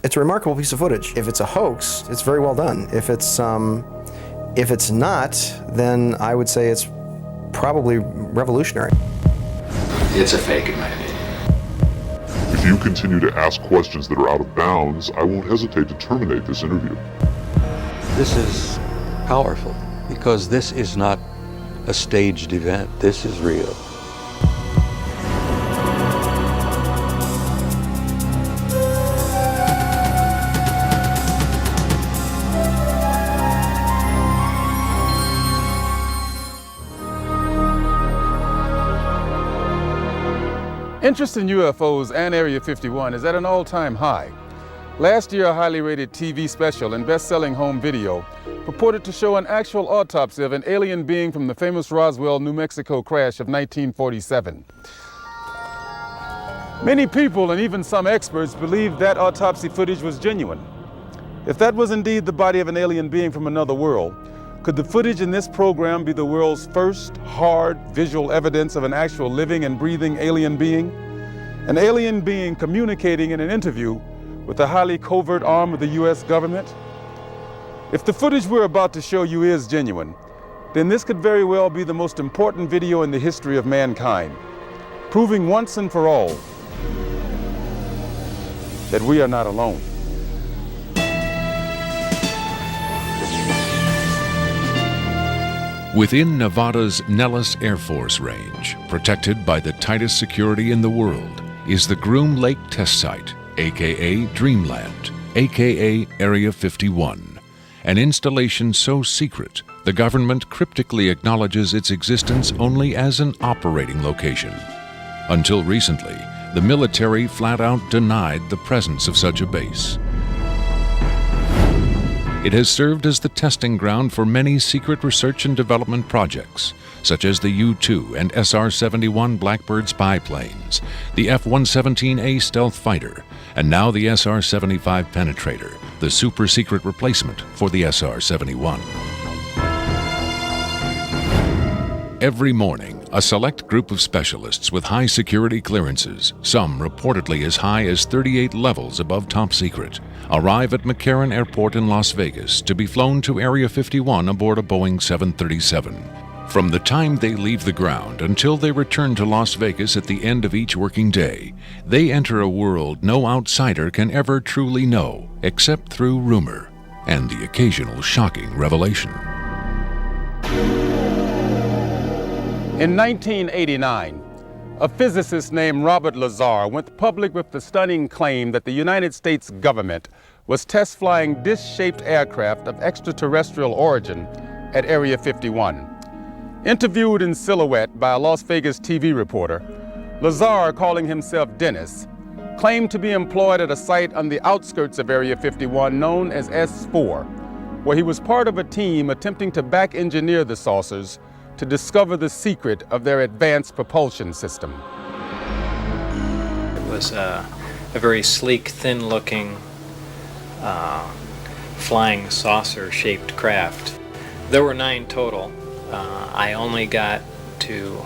it's a remarkable piece of footage. If it's a hoax, it's very well done. If it's not, then I would say it's probably revolutionary. It's a fake in my opinion. If you continue to ask questions that are out of bounds, I won't hesitate to terminate this interview. This is powerful because this is not a staged event. This is real. Interest in UFOs and Area 51 is at an all-time high. Last year, a highly rated TV special and best-selling home video purported to show an actual autopsy of an alien being from the famous Roswell, New Mexico crash of 1947. Many people and even some experts believed that autopsy footage was genuine. If that was indeed the body of an alien being from another world, could the footage in this program be the world's first hard visual evidence of an actual living and breathing alien being? An alien being communicating in an interview with a highly covert arm of the US government? If the footage we're about to show you is genuine, then this could very well be the most important video in the history of mankind, proving once and for all that we are not alone. Within Nevada's Nellis Air Force Range, protected by the tightest security in the world, is the Groom Lake Test Site, aka Dreamland, aka Area 51, an installation so secret the government cryptically acknowledges its existence only as an operating location. Until recently, the military flat out denied the presence of such a base. It has served as the testing ground for many secret research and development projects, such as the U-2 and SR-71 Blackbird spy planes, the F-117A stealth fighter, and now the SR-75 penetrator, the super-secret replacement for the SR-71. Every morning, a select group of specialists with high security clearances, some reportedly as high as 38 levels above top secret, arrive at McCarran Airport in Las Vegas to be flown to Area 51 aboard a Boeing 737. From the time they leave the ground until they return to Las Vegas at the end of each working day, they enter a world no outsider can ever truly know, except through rumor and the occasional shocking revelation. In 1989, a physicist named Robert Lazar went public with the stunning claim that the United States government was test flying dish-shaped aircraft of extraterrestrial origin at Area 51. Interviewed in silhouette by a Las Vegas TV reporter, Lazar, calling himself Dennis, claimed to be employed at a site on the outskirts of Area 51 known as S4, where he was part of a team attempting to back-engineer the saucers to discover the secret of their advanced propulsion system. It was a very sleek, thin-looking, flying saucer-shaped craft. There were 9 total. I only got to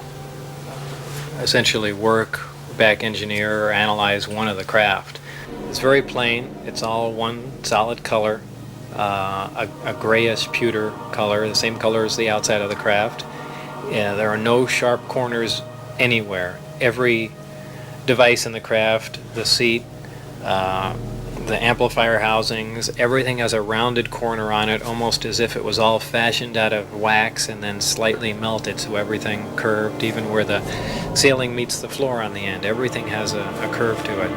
essentially work, back engineer, or analyze one of the craft. It's very plain. It's all one solid color, a grayish pewter color, the same color as the outside of the craft. There are no sharp corners anywhere. Every device in the craft, the seat, the amplifier housings, everything has a rounded corner on it, almost as if it was all fashioned out of wax and then slightly melted, so everything curved, even where the ceiling meets the floor on the end. Everything has a curve to it.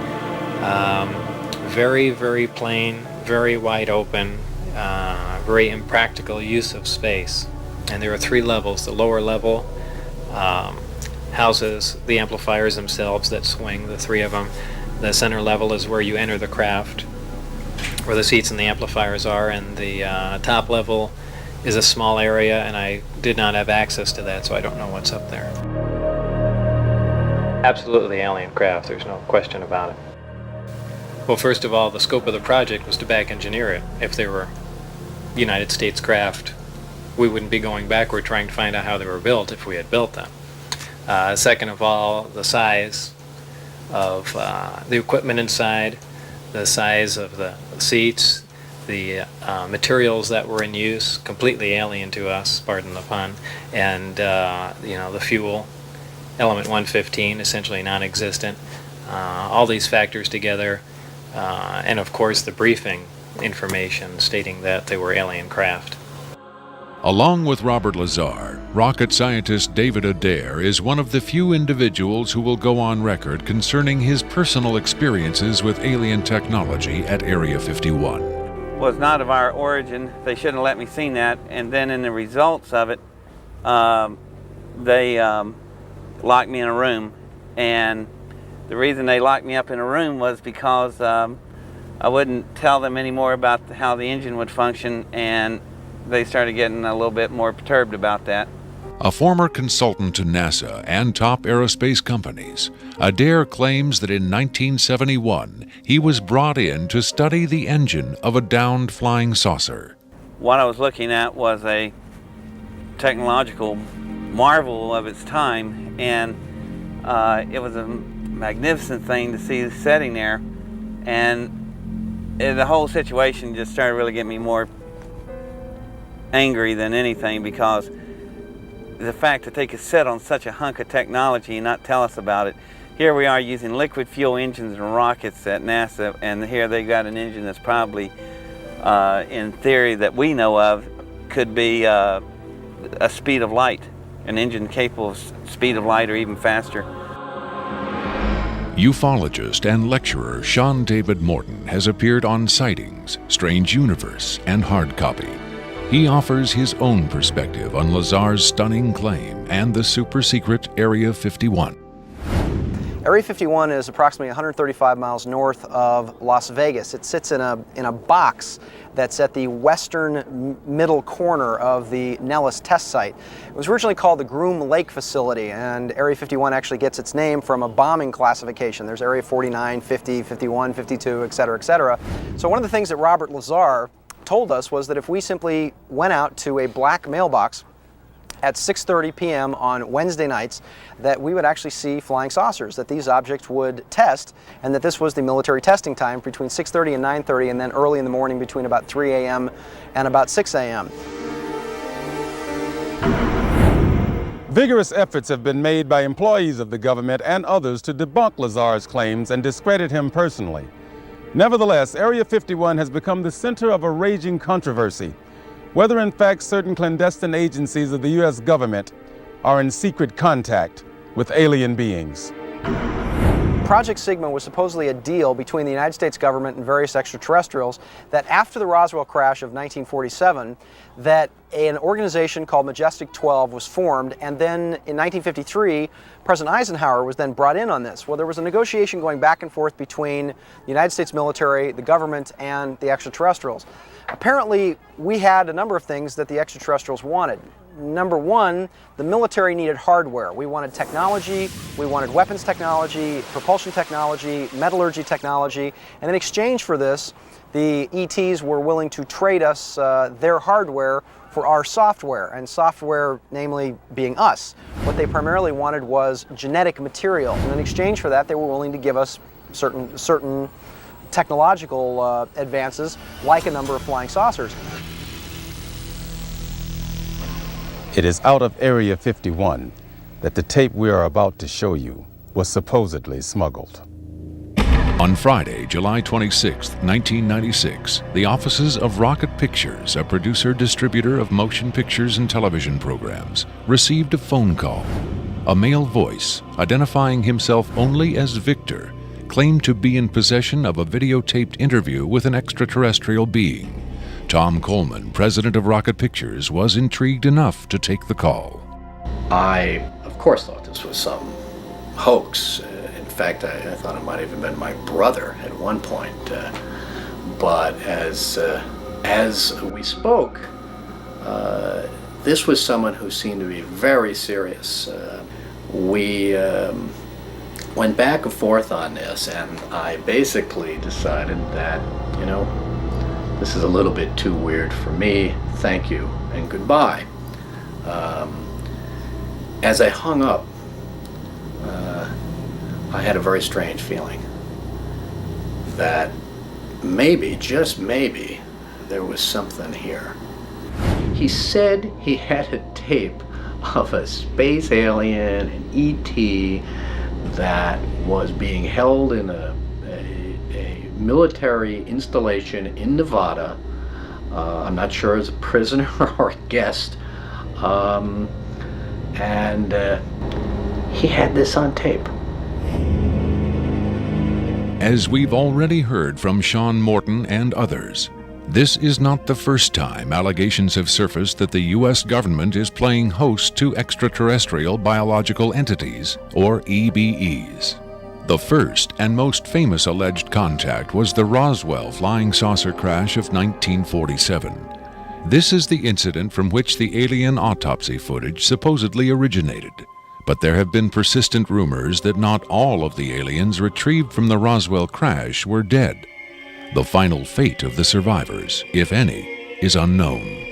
Very, very plain, very wide open, very impractical use of space. And there are 3 levels. The lower level houses the amplifiers themselves that swing, the 3 of them. The center level is where you enter the craft, where the seats and the amplifiers are, and the top level is a small area, and I did not have access to that, so I don't know what's up there. Absolutely alien craft, there's no question about it. Well, first of all, the scope of the project was to back engineer it. If they were United States craft, we wouldn't be going backward trying to find out how they were built if we had built them. Second of all, the size of the equipment inside, the size of the seats, the materials that were in use, completely alien to us, pardon the pun, and the fuel, element 115, essentially non-existent. All these factors together, and of course the briefing information stating that they were alien craft. Along with Robert Lazar, rocket scientist David Adair is one of the few individuals who will go on record concerning his personal experiences with alien technology at Area 51. Was not of our origin. They shouldn't have let me see that. And then in the results of it, they locked me in a room. And the reason they locked me up in a room was because I wouldn't tell them any more about how the engine would function, and they started getting a little bit more perturbed about that. A former consultant to NASA and top aerospace companies, Adair claims that in 1971 he was brought in to study the engine of a downed flying saucer. What I was looking at was a technological marvel of its time, and it was a magnificent thing to see sitting there, and the whole situation just started really getting me more angry than anything, because the fact that they could sit on such a hunk of technology and not tell us about it. Here we are using liquid fuel engines and rockets at NASA, and here they got an engine that's probably, in theory that we know of, could be a speed of light, an engine capable of speed of light or even faster. Ufologist and lecturer Sean David Morton has appeared on Sightings, Strange Universe, and Hard Copy. He offers his own perspective on Lazar's stunning claim and the super-secret Area 51. Area 51 is approximately 135 miles north of Las Vegas. It sits in a box that's at the western middle corner of the Nellis test site. It was originally called the Groom Lake Facility, and Area 51 actually gets its name from a bombing classification. There's Area 49, 50, 51, 52, et cetera, et cetera. So one of the things that Robert Lazar told us was that if we simply went out to a black mailbox at 6:30 p.m. on Wednesday nights, that we would actually see flying saucers, that these objects would test, and that this was the military testing time between 6:30 and 9:30, and then early in the morning between about 3 a.m. and about 6 a.m. Vigorous efforts have been made by employees of the government and others to debunk Lazar's claims and discredit him personally. Nevertheless, Area 51 has become the center of a raging controversy, whether in fact certain clandestine agencies of the U.S. government are in secret contact with alien beings. Project Sigma was supposedly a deal between the United States government and various extraterrestrials that after the Roswell crash of 1947, that an organization called Majestic 12 was formed, and then in 1953, President Eisenhower was then brought in on this. Well, there was a negotiation going back and forth between the United States military, the government, and the extraterrestrials. Apparently, we had a number of things that the extraterrestrials wanted. Number one, the military needed hardware. We wanted technology, we wanted weapons technology, propulsion technology, metallurgy technology, and in exchange for this, the ETs were willing to trade us their hardware for our software, and software namely being us. What they primarily wanted was genetic material, and in exchange for that, they were willing to give us certain technological advances, like a number of flying saucers. It is out of Area 51 that the tape we are about to show you was supposedly smuggled. On Friday, July 26, 1996, the offices of Rocket Pictures, a producer-distributor of motion pictures and television programs, received a phone call. A male voice, identifying himself only as Victor, claimed to be in possession of a videotaped interview with an extraterrestrial being. Tom Coleman, president of Rocket Pictures, was intrigued enough to take the call. I, of course, thought this was some hoax. In fact, I thought it might have even been my brother at one point. But as we spoke, this was someone who seemed to be very serious. We went back and forth on this, and I basically decided that, this is a little bit too weird for me. Thank you and goodbye. As I hung up, I had a very strange feeling that maybe, just maybe, there was something here. He said he had a tape of a space alien, an ET, that was being held in a military installation in Nevada. I'm not sure as a prisoner or a guest. And he had this on tape. As we've already heard from Sean Morton and others, this is not the first time allegations have surfaced that the U.S. government is playing host to extraterrestrial biological entities, or EBEs. The first and most famous alleged contact was the Roswell flying saucer crash of 1947. This is the incident from which the alien autopsy footage supposedly originated. But there have been persistent rumors that not all of the aliens retrieved from the Roswell crash were dead. The final fate of the survivors, if any, is unknown.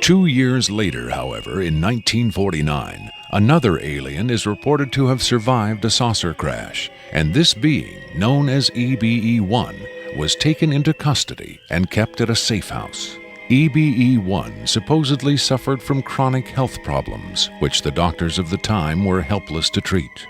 2 years later, however, in 1949, another alien is reported to have survived a saucer crash, and this being, known as EBE-1, was taken into custody and kept at a safe house. EBE-1 supposedly suffered from chronic health problems, which the doctors of the time were helpless to treat.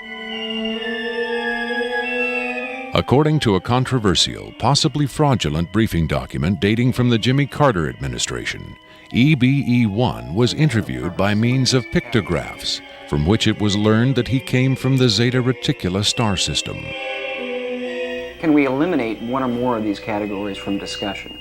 According to a controversial, possibly fraudulent briefing document dating from the Jimmy Carter administration, EBE-1 was interviewed by means of pictographs, from which it was learned that he came from the Zeta Reticuli star system. Can we eliminate one or more of these categories from discussion?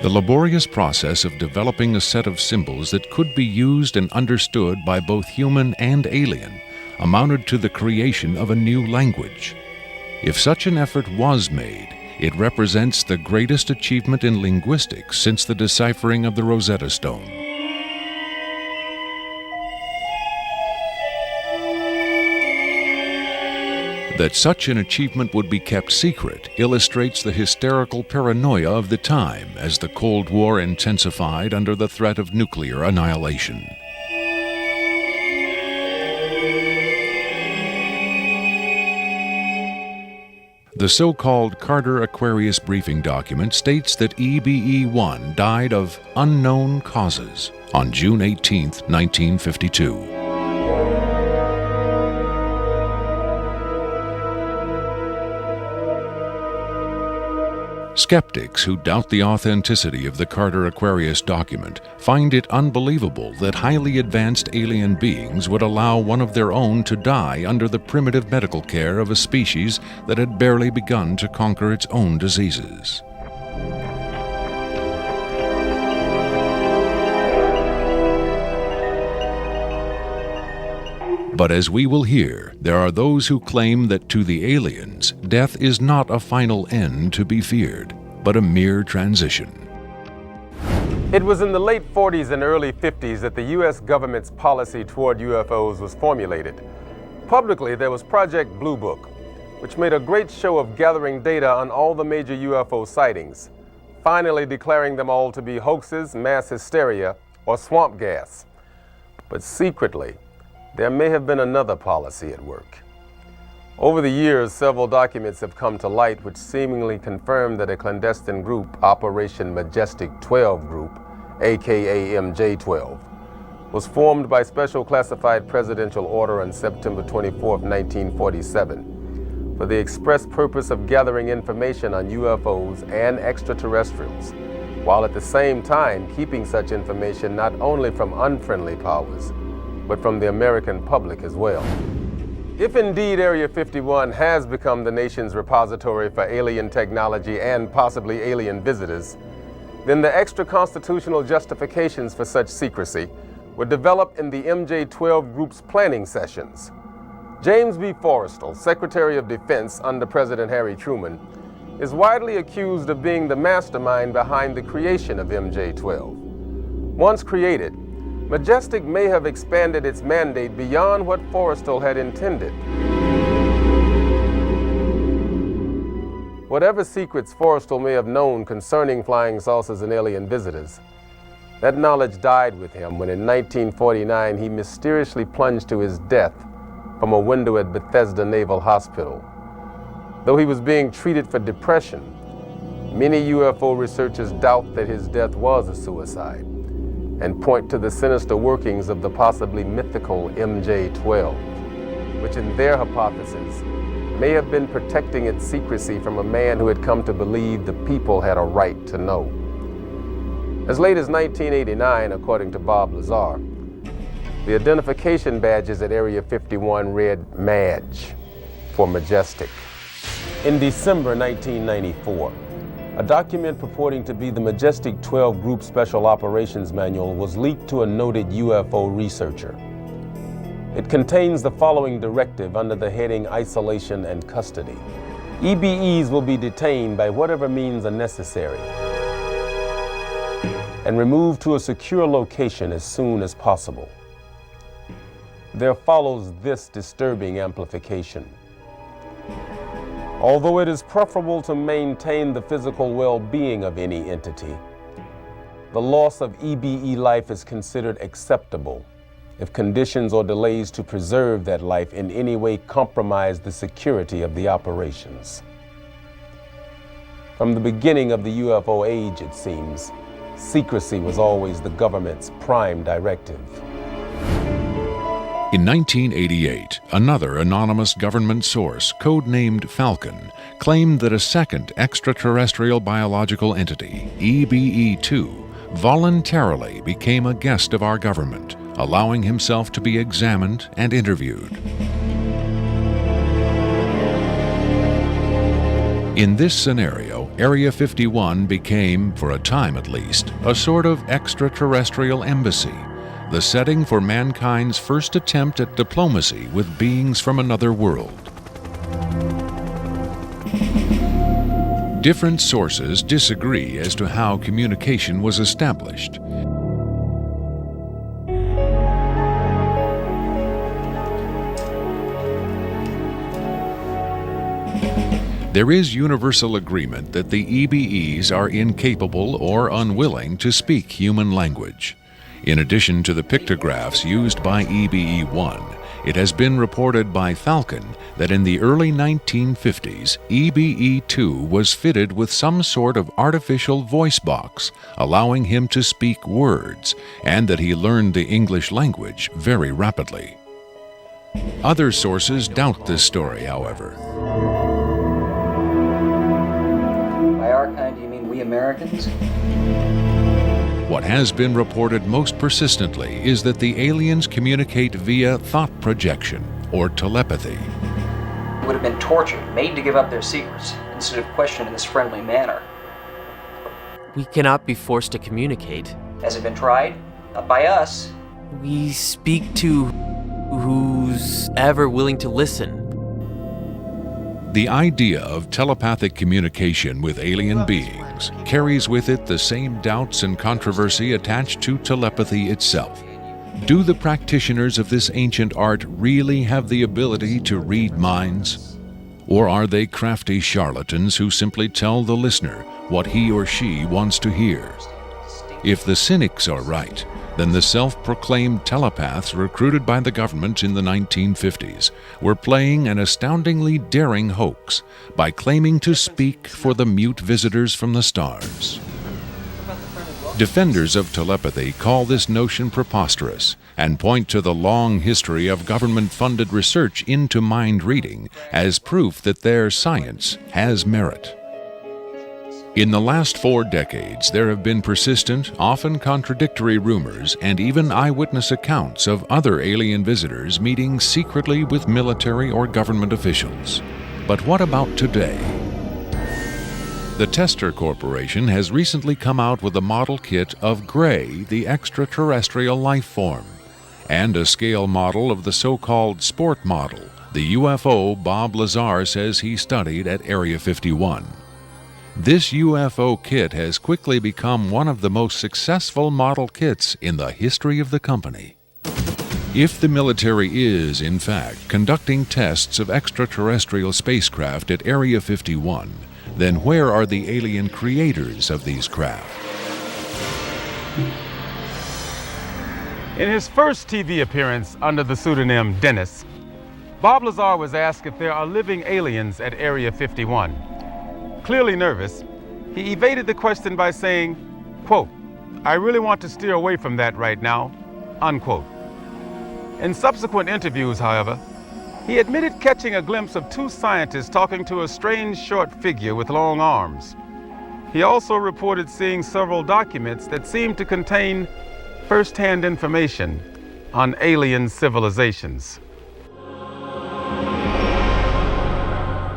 The laborious process of developing a set of symbols that could be used and understood by both human and alien amounted to the creation of a new language. If such an effort was made, it represents the greatest achievement in linguistics since the deciphering of the Rosetta Stone. That such an achievement would be kept secret illustrates the hysterical paranoia of the time as the Cold War intensified under the threat of nuclear annihilation. The so-called Carter-Aquarius briefing document states that EBE-1 died of unknown causes on June 18, 1952. Skeptics who doubt the authenticity of the Carter-Aquarius document find it unbelievable that highly advanced alien beings would allow one of their own to die under the primitive medical care of a species that had barely begun to conquer its own diseases. But as we will hear, there are those who claim that to the aliens, death is not a final end to be feared, but a mere transition. It was in the late 40s and early 50s that the U.S. government's policy toward UFOs was formulated. Publicly, there was Project Blue Book, which made a great show of gathering data on all the major UFO sightings, finally declaring them all to be hoaxes, mass hysteria, or swamp gas. But secretly, there may have been another policy at work. Over the years, several documents have come to light which seemingly confirm that a clandestine group, Operation Majestic 12 Group, aka MJ-12, was formed by special classified presidential order on September 24, 1947, for the express purpose of gathering information on UFOs and extraterrestrials, while at the same time keeping such information not only from unfriendly powers, but from the American public as well. If indeed Area 51 has become the nation's repository for alien technology and possibly alien visitors, then the extra-constitutional justifications for such secrecy were developed in the MJ-12 Group's planning sessions. James B. Forrestal, Secretary of Defense under President Harry Truman, is widely accused of being the mastermind behind the creation of MJ-12. Once created, Majestic may have expanded its mandate beyond what Forrestal had intended. Whatever secrets Forrestal may have known concerning flying saucers and alien visitors, that knowledge died with him when in 1949 he mysteriously plunged to his death from a window at Bethesda Naval Hospital. Though he was being treated for depression, many UFO researchers doubt that his death was a suicide and point to the sinister workings of the possibly mythical MJ-12, which in their hypothesis may have been protecting its secrecy from a man who had come to believe the people had a right to know. As late as 1989, according to Bob Lazar, the identification badges at Area 51 read MAJ for Majestic. In December 1994, a document purporting to be the Majestic 12 Group Special Operations Manual was leaked to a noted UFO researcher. It contains the following directive under the heading Isolation and Custody. EBEs will be detained by whatever means are necessary and removed to a secure location as soon as possible. There follows this disturbing amplification. Although it is preferable to maintain the physical well-being of any entity, the loss of EBE life is considered acceptable if conditions or delays to preserve that life in any way compromise the security of the operations. From the beginning of the UFO age, it seems, secrecy was always the government's prime directive. In 1988, another anonymous government source, codenamed Falcon, claimed that a second extraterrestrial biological entity, EBE-2, voluntarily became a guest of our government, allowing himself to be examined and interviewed. In this scenario, Area 51 became, for a time at least, a sort of extraterrestrial embassy, the setting for mankind's first attempt at diplomacy with beings from another world. Different sources disagree as to how communication was established. There is universal agreement that the EBEs are incapable or unwilling to speak human language. In addition to the pictographs used by EBE-1, it has been reported by Falcon that in the early 1950s, EBE-2 was fitted with some sort of artificial voice box, allowing him to speak words, and that he learned the English language very rapidly. Other sources doubt this story, however. By our kind, do you mean we Americans? What has been reported most persistently is that the aliens communicate via thought projection, or telepathy. Would have been tortured, made to give up their secrets, instead of questioned in this friendly manner. We cannot be forced to communicate. Has it been tried? Not by us. We speak to who's ever willing to listen. The idea of telepathic communication with alien beings carries with it the same doubts and controversy attached to telepathy itself. Do the practitioners of this ancient art really have the ability to read minds? Or are they crafty charlatans who simply tell the listener what he or she wants to hear? If the cynics are right, then the self-proclaimed telepaths recruited by the government in the 1950s were playing an astoundingly daring hoax by claiming to speak for the mute visitors from the stars. Defenders of telepathy call this notion preposterous and point to the long history of government-funded research into mind reading as proof that their science has merit. In the last 4 decades, there have been persistent, often contradictory rumors and even eyewitness accounts of other alien visitors meeting secretly with military or government officials. But what about today? The Tester Corporation has recently come out with a model kit of Gray, the extraterrestrial life form, and a scale model of the so-called sport model, the UFO Bob Lazar says he studied at Area 51. This UFO kit has quickly become one of the most successful model kits in the history of the company. If the military is, in fact, conducting tests of extraterrestrial spacecraft at Area 51, then where are the alien creators of these craft? In his first TV appearance under the pseudonym Dennis, Bob Lazar was asked if there are living aliens at Area 51. Clearly nervous, he evaded the question by saying, quote, "I really want to steer away from that right now," unquote. In subsequent interviews, however, he admitted catching a glimpse of two scientists talking to a strange short figure with long arms. He also reported seeing several documents that seemed to contain first-hand information on alien civilizations.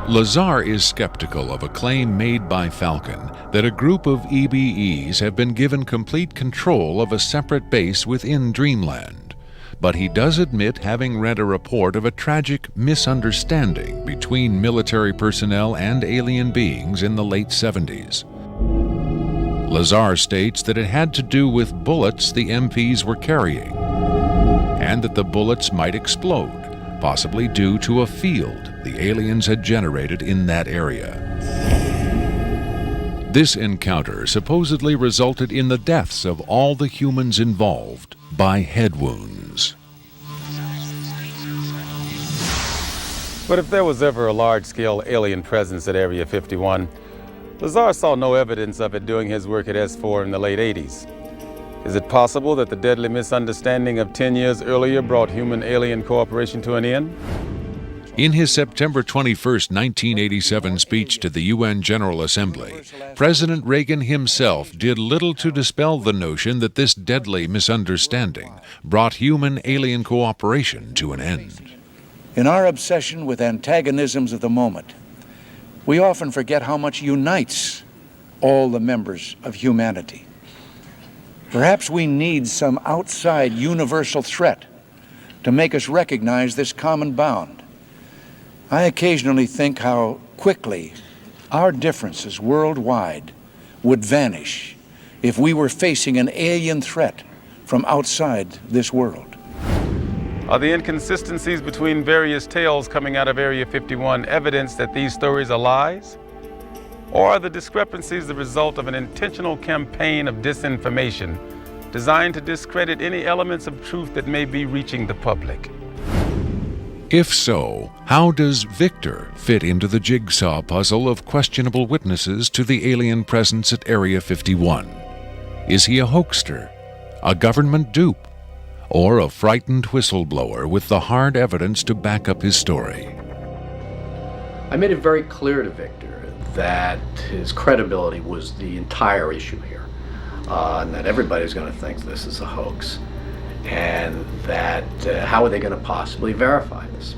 Lazar is skeptical of a claim made by Falcon that a group of EBEs have been given complete control of a separate base within Dreamland. But he does admit having read a report of a tragic misunderstanding between military personnel and alien beings in the late 70s. Lazar states that it had to do with bullets the MPs were carrying, and that the bullets might explode, possibly due to a field the aliens had generated in that area. This encounter supposedly resulted in the deaths of all the humans involved by head wounds. But if there was ever a large-scale alien presence at Area 51, Lazar saw no evidence of it doing his work at S4 in the late 80s. Is it possible that the deadly misunderstanding of 10 years earlier brought human-alien cooperation to an end? In his September 21, 1987 speech to the UN General Assembly, President Reagan himself did little to dispel the notion that this deadly misunderstanding brought human-alien cooperation to an end. In our obsession with antagonisms of the moment, we often forget how much unites all the members of humanity. Perhaps we need some outside universal threat to make us recognize this common bound. I occasionally think how quickly our differences worldwide would vanish if we were facing an alien threat from outside this world. Are the inconsistencies between various tales coming out of Area 51 evidence that these stories are lies? Or are the discrepancies the result of an intentional campaign of disinformation designed to discredit any elements of truth that may be reaching the public? If so, how does Victor fit into the jigsaw puzzle of questionable witnesses to the alien presence at Area 51? Is he a hoaxer, a government dupe, or a frightened whistleblower with the hard evidence to back up his story? I made it very clear to Victor that his credibility was the entire issue here, and that everybody's going to think this is a hoax, and that how are they going to possibly verify this?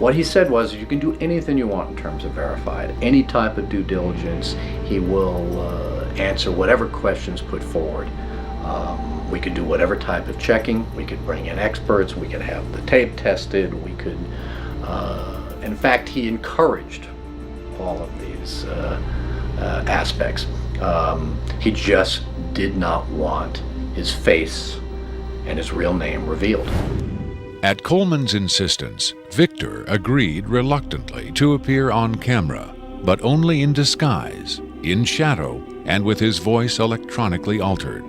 What he said was, you can do anything you want in terms of verified, any type of due diligence. He will answer whatever questions put forward. We could do whatever type of checking. We could bring in experts. We could have the tape tested. We could, in fact, he encouraged all of these aspects. He just did not want his face and his real name revealed. At Coleman's insistence, Victor agreed reluctantly to appear on camera, but only in disguise, in shadow, and with his voice electronically altered.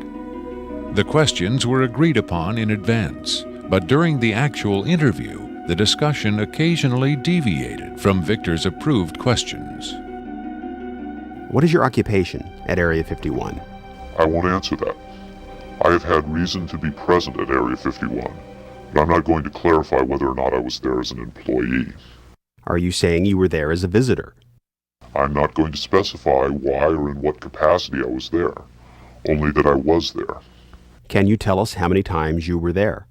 The questions were agreed upon in advance, but during the actual interview, the discussion occasionally deviated from Victor's approved questions. What is your occupation at Area 51? I won't answer that. I have had reason to be present at Area 51, but I'm not going to clarify whether or not I was there as an employee. Are you saying you were there as a visitor? I'm not going to specify why or in what capacity I was there, only that I was there. Can you tell us how many times you were there?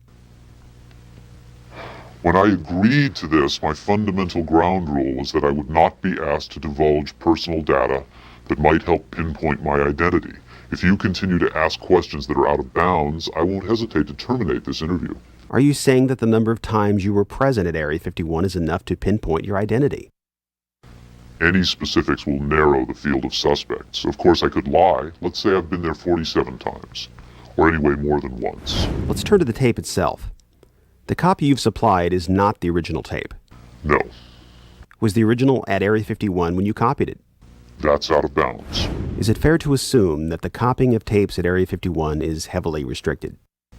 When I agreed to this, my fundamental ground rule was that I would not be asked to divulge personal data that might help pinpoint my identity. If you continue to ask questions that are out of bounds, I won't hesitate to terminate this interview. Are you saying that the number of times you were present at Area 51 is enough to pinpoint your identity? Any specifics will narrow the field of suspects. Of course, I could lie. Let's say I've been there 47 times, or anyway more than once. Let's turn to the tape itself. The copy you've supplied is not the original tape. No. Was the original at Area 51 when you copied it? That's out of bounds. Is it fair to assume that the copying of tapes at Area 51 is heavily restricted?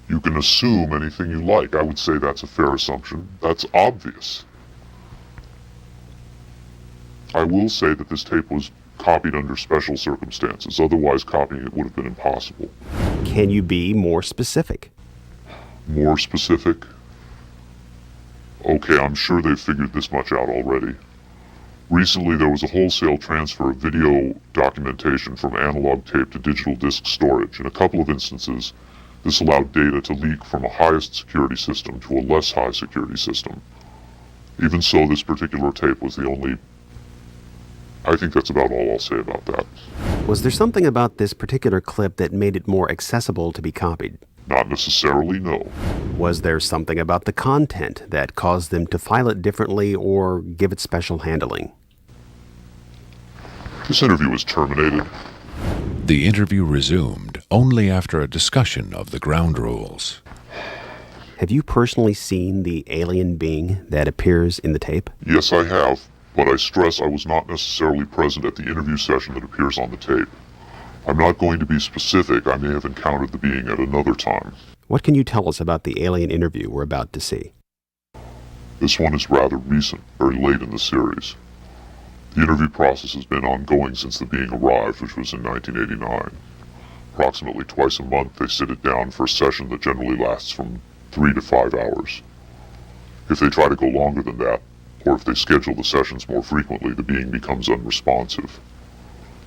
You can assume anything you like. I would say that's a fair assumption. That's obvious. I will say that this tape was copied under special circumstances. Otherwise, copying it would have been impossible. Can you be more specific? More specific? Okay, I'm sure they've figured this much out already. Recently, there was a wholesale transfer of video documentation from analog tape to digital disk storage. In a couple of instances, this allowed data to leak from a highest security system to a less high security system. Even so, this particular tape was the only... I think that's about all I'll say about that. Was there something about this particular clip that made it more accessible to be copied? Not necessarily, no. Was there something about the content that caused them to file it differently or give it special handling? This interview was terminated. The interview resumed only after a discussion of the ground rules. Have you personally seen the alien being that appears in the tape? Yes, I have, but I stress I was not necessarily present at the interview session that appears on the tape. I'm not going to be specific. I may have encountered the being at another time. What can you tell us about the alien interview we're about to see? This one is rather recent, very late in the series. The interview process has been ongoing since the being arrived, which was in 1989. Approximately twice a month, they sit it down for a session that generally lasts from 3 to 5 hours. If they try to go longer than that, or if they schedule the sessions more frequently, the being becomes unresponsive.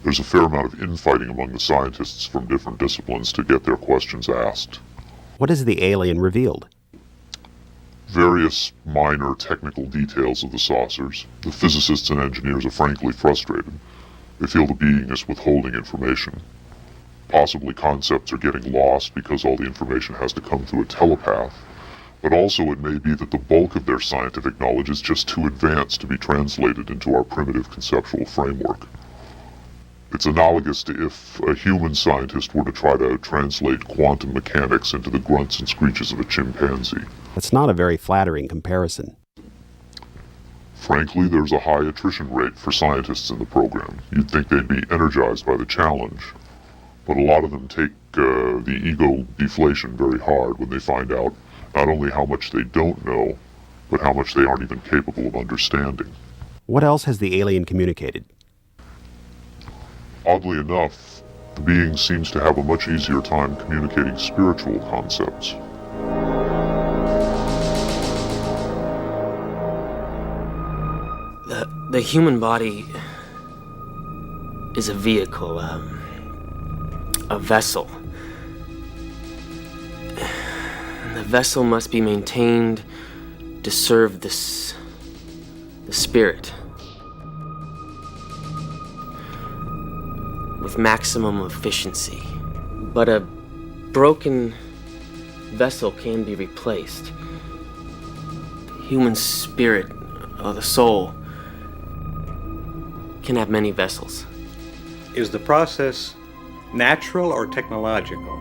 There's a fair amount of infighting among the scientists from different disciplines to get their questions asked. What has the alien revealed? Various minor technical details of the saucers. The physicists and engineers are frankly frustrated. They feel the being is withholding information. Possibly concepts are getting lost because all the information has to come through a telepath. But also it may be that the bulk of their scientific knowledge is just too advanced to be translated into our primitive conceptual framework. It's analogous to if a human scientist were to try to translate quantum mechanics into the grunts and screeches of a chimpanzee. That's not a very flattering comparison. Frankly, there's a high attrition rate for scientists in the program. You'd think they'd be energized by the challenge, but a lot of them take the ego deflation very hard when they find out not only how much they don't know, but how much they aren't even capable of understanding. What else has the alien communicated? Oddly enough, the being seems to have a much easier time communicating spiritual concepts. The human body is a vehicle, a vessel. The vessel must be maintained to serve the spirit with maximum efficiency. But a broken vessel can be replaced. The human spirit, or the soul, can have many vessels. Is the process natural or technological?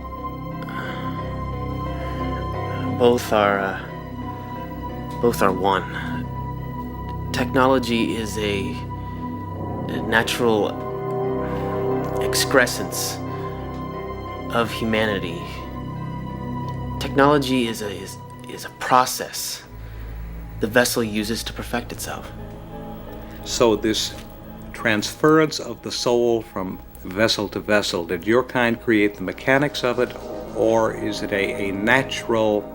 Both are one. Technology is a natural excrescence of humanity. Technology is a process the vessel uses to perfect itself. So this transference of the soul from vessel to vessel, did your kind create the mechanics of it, or is it a natural...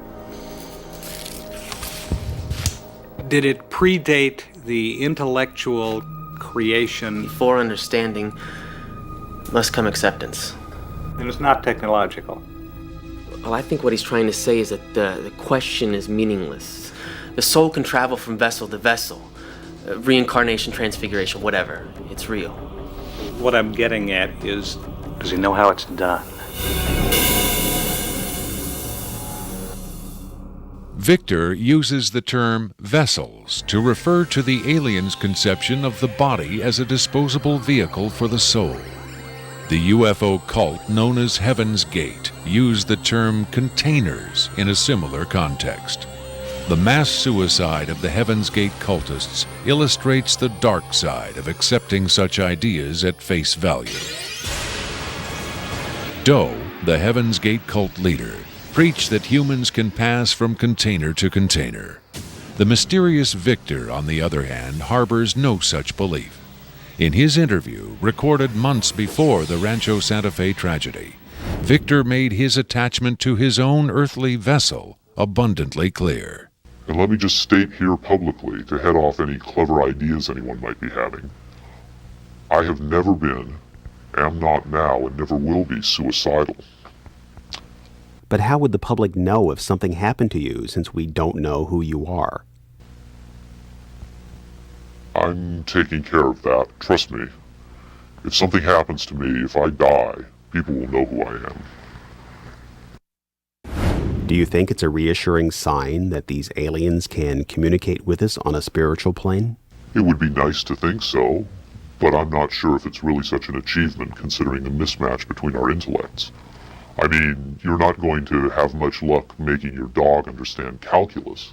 Did it predate the intellectual creation? Before understanding must come acceptance. And it's not technological. Well, I think what he's trying to say is that the question is meaningless. The soul can travel from vessel to vessel. Reincarnation, transfiguration, whatever. It's real. What I'm getting at is, does he know how it's done? Victor uses the term vessels to refer to the alien's conception of the body as a disposable vehicle for the soul. The UFO cult known as Heaven's Gate used the term containers in a similar context. The mass suicide of the Heaven's Gate cultists illustrates the dark side of accepting such ideas at face value. Doe, the Heaven's Gate cult leader, preach that humans can pass from container to container. The mysterious Victor, on the other hand, harbors no such belief. In his interview, recorded months before the Rancho Santa Fe tragedy, Victor made his attachment to his own earthly vessel abundantly clear. And let me just state here publicly, to head off any clever ideas anyone might be having, I have never been, am not now, and never will be suicidal. But how would the public know if something happened to you, since we don't know who you are? I'm taking care of that, trust me. If something happens to me, if I die, people will know who I am. Do you think it's a reassuring sign that these aliens can communicate with us on a spiritual plane? It would be nice to think so, but I'm not sure if it's really such an achievement considering the mismatch between our intellects. I mean, you're not going to have much luck making your dog understand calculus.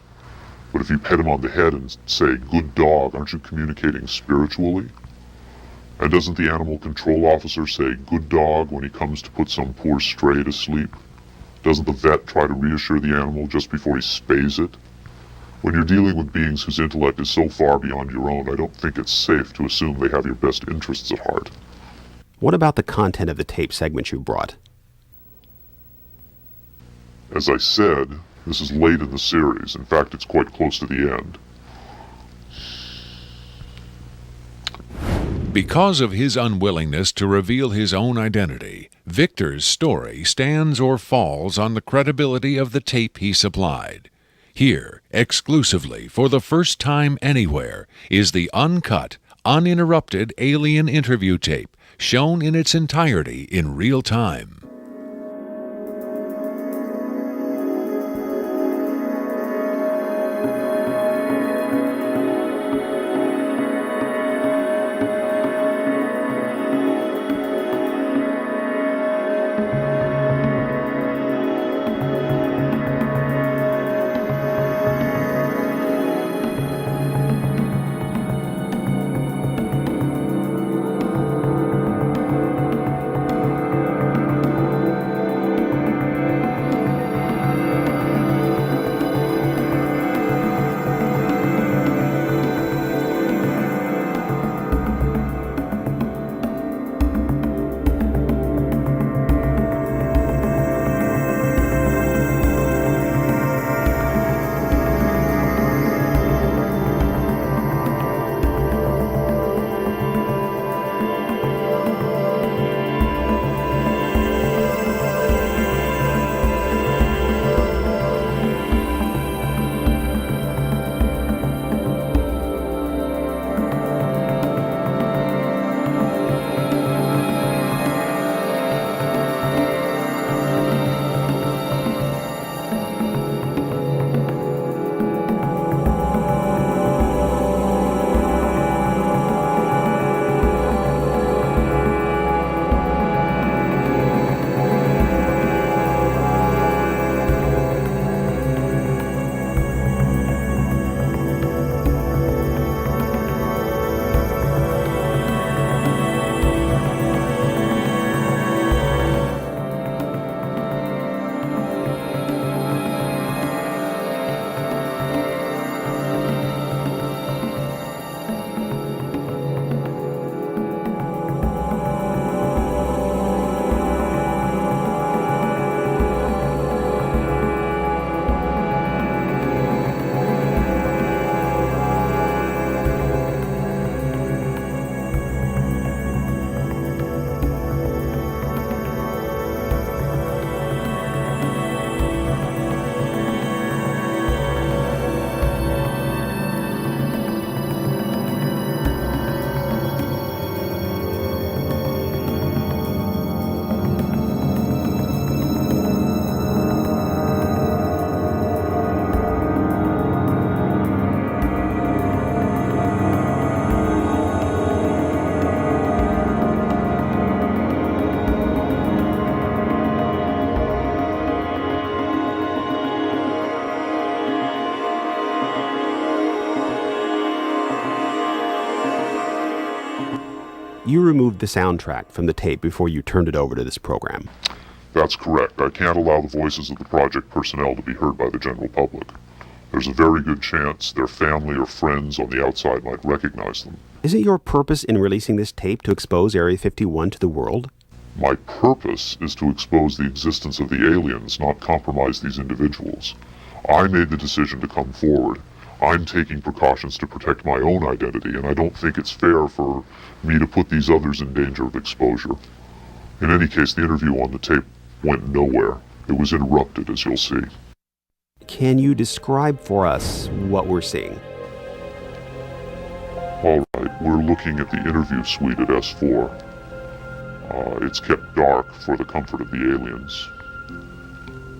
But if you pet him on the head and say, "Good dog," aren't you communicating spiritually? And doesn't the animal control officer say, "Good dog," when he comes to put some poor stray to sleep? Doesn't the vet try to reassure the animal just before he spays it? When you're dealing with beings whose intellect is so far beyond your own, I don't think it's safe to assume they have your best interests at heart. What about the content of the tape segment you brought? As I said, this is late in the series. In fact, it's quite close to the end. Because of his unwillingness to reveal his own identity, Victor's story stands or falls on the credibility of the tape he supplied. Here, exclusively, for the first time anywhere, is the uncut, uninterrupted alien interview tape, shown in its entirety in real time. You removed the soundtrack from the tape before you turned it over to this program. That's correct. I can't allow the voices of the project personnel to be heard by the general public. There's a very good chance their family or friends on the outside might recognize them. Isn't your purpose in releasing this tape to expose Area 51 to the world? My purpose is to expose the existence of the aliens, not compromise these individuals. I made the decision to come forward. I'm taking precautions to protect my own identity, and I don't think it's fair for me to put these others in danger of exposure. In any case, the interview on the tape went nowhere. It was interrupted, as you'll see. Can you describe for us what we're seeing? All right, we're looking at the interview suite at S4. It's kept dark for the comfort of the aliens.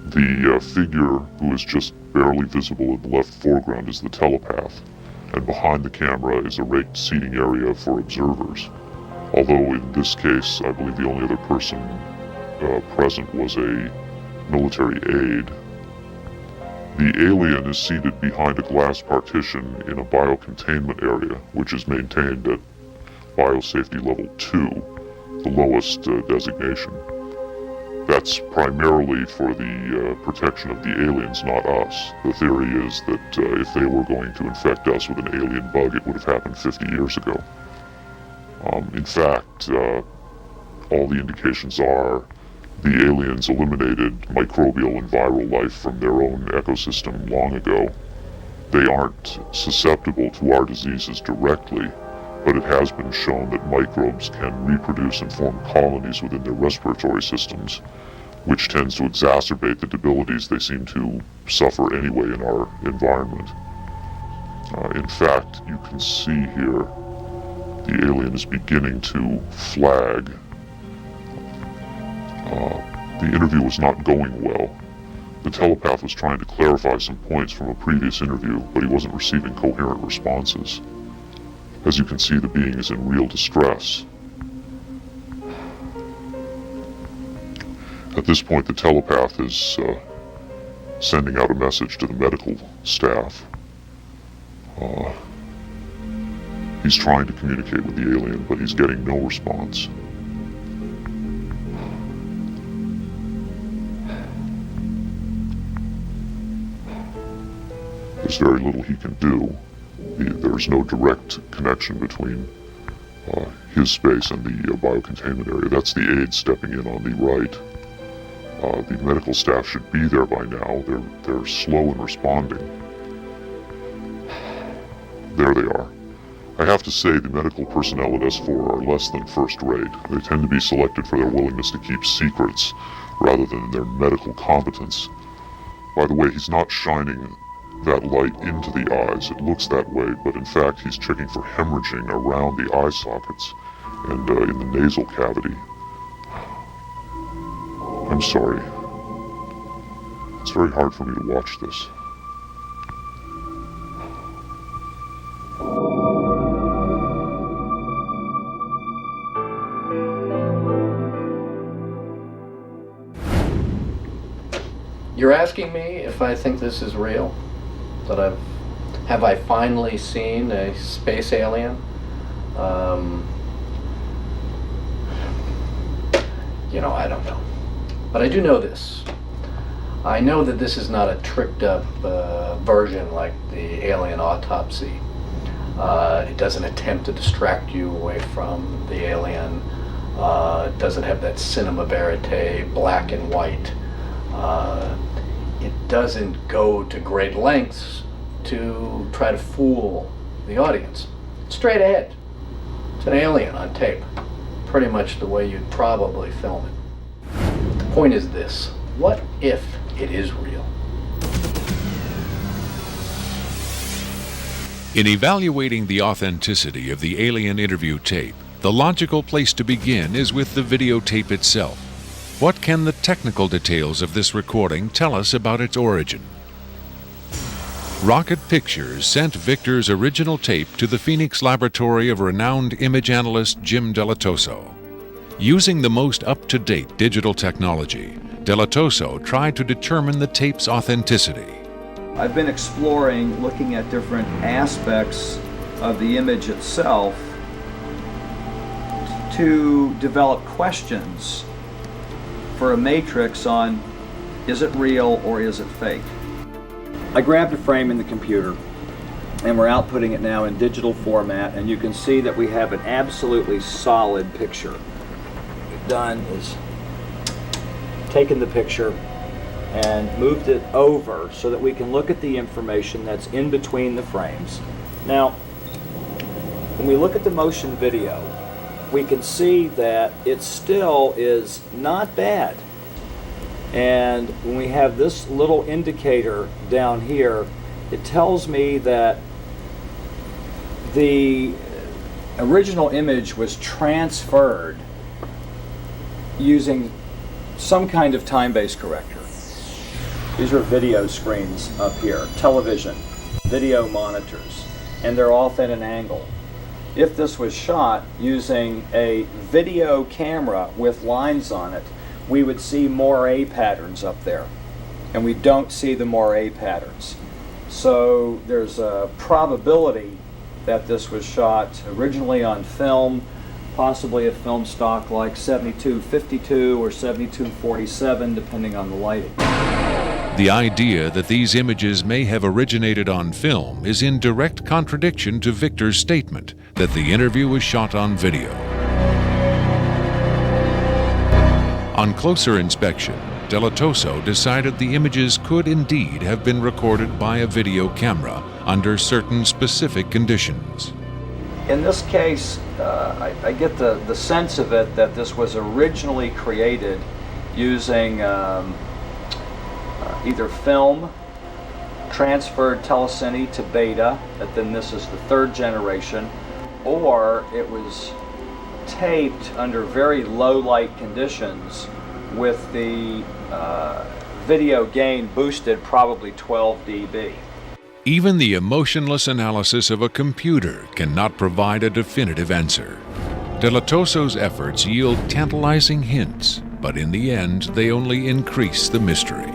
The figure who is just barely visible in the left foreground is the telepath, and behind the camera is a raked seating area for observers. Although in this case, I believe the only other person present was a military aide. The alien is seated behind a glass partition in a biocontainment area, which is maintained at biosafety level 2, the lowest designation. That's primarily for the protection of the aliens, not us. The theory is that if they were going to infect us with an alien bug, it would have happened 50 years ago. In fact, all the indications are the aliens eliminated microbial and viral life from their own ecosystem long ago. They aren't susceptible to our diseases directly, but it has been shown that microbes can reproduce and form colonies within their respiratory systems, which tends to exacerbate the debilities they seem to suffer anyway in our environment. In fact, you can see here the alien is beginning to flag. The interview was not going well. The telepath was trying to clarify some points from a previous interview, but he wasn't receiving coherent responses. As you can see, the being is in real distress. At this point, the telepath is sending out a message to the medical staff. He's trying to communicate with the alien, but he's getting no response. There's very little he can do. There's no direct connection between his space and the biocontainment area. That's the aide stepping in on the right. The medical staff should be there by now. They're slow in responding. There they are. I have to say the medical personnel at S4 are less than first rate. They tend to be selected for their willingness to keep secrets rather than their medical competence. By the way, he's not shining that light into the eyes. It looks that way, but in fact he's checking for hemorrhaging around the eye sockets and in the nasal cavity. I'm sorry. It's very hard for me to watch this. You're asking me if I think this is real? That have I finally seen a space alien? I don't know. But I do know this. I know that this is not a tricked up version like the alien autopsy. It doesn't attempt to distract you away from the alien. It doesn't have that cinema verite, black and white. It doesn't go to great lengths to try to fool the audience. It's straight ahead. It's an alien on tape. Pretty much the way you'd probably film it. The point is this: what if it is real? In evaluating the authenticity of the alien interview tape, the logical place to begin is with the videotape itself. What can the technical details of this recording tell us about its origin? Rocket Pictures sent Victor's original tape to the Phoenix laboratory of renowned image analyst Jim Delatoso. Using the most up-to-date digital technology, Delatoso tried to determine the tape's authenticity. I've been exploring, looking at different aspects of the image itself to develop questions for a matrix on is it real or is it fake. I grabbed a frame in the computer and we're outputting it now in digital format, and you can see that we have an absolutely solid picture. What we've done is taken the picture and moved it over so that we can look at the information that's in between the frames. Now, when we look at the motion video, we can see that it still is not bad. And when we have this little indicator down here, it tells me that the original image was transferred using some kind of time-based corrector. These are video screens up here, television, video monitors, and they're off at an angle. If this was shot using a video camera with lines on it, we would see moire patterns up there, and we don't see the moire patterns. So there's a probability that this was shot originally on film, possibly a film stock like 7252 or 7247, depending on the lighting. The idea that these images may have originated on film is in direct contradiction to Victor's statement that the interview was shot on video. On closer inspection, Delatoso decided the images could indeed have been recorded by a video camera under certain specific conditions. In this case, I get the sense of it that this was originally created using either film, transferred telecine to beta, and then this is the third generation, or it was taped under very low light conditions with the video gain boosted probably 12 dB. Even the emotionless analysis of a computer cannot provide a definitive answer. Delatoso's efforts yield tantalizing hints, but in the end they only increase the mystery.